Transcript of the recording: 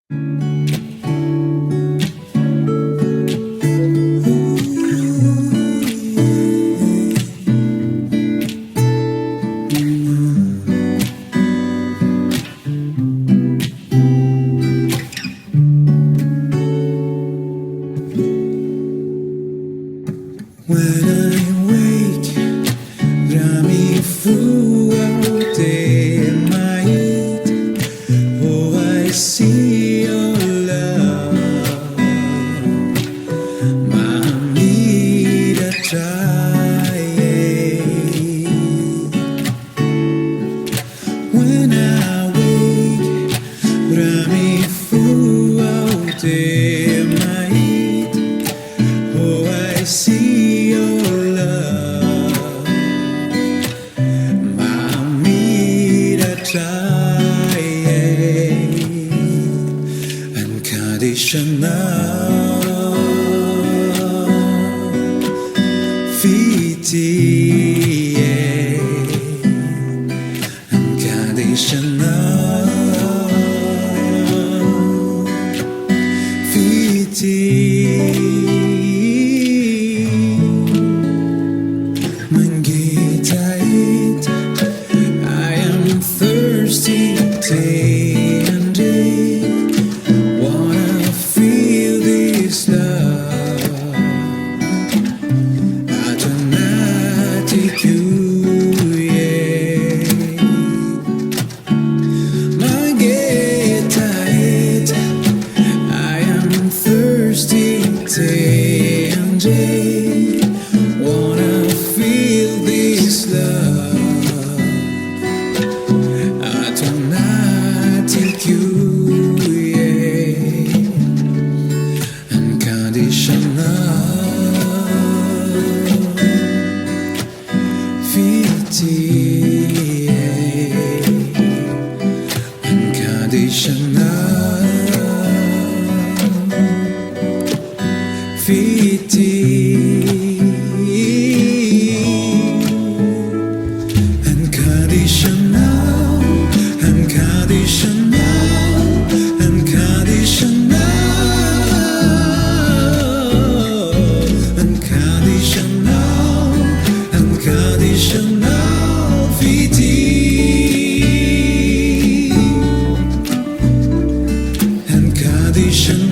When I wake, rammi throughout day and night. Oh, I see your love, my need a try. When I wake, rammi throughout day and night. Oh, I see your love, mamita try. Unconditional fitia, unconditional fitia. I am thirsty day and day. Wanna feel this love. I do not take you, yeah. My get tight. I am thirsty day and day. Wanna feel this love. I do not take you, yeah. Unconditional fitia, unconditional fitia. Unconditional, unconditional, unconditional, unconditional fitia. Unconditional.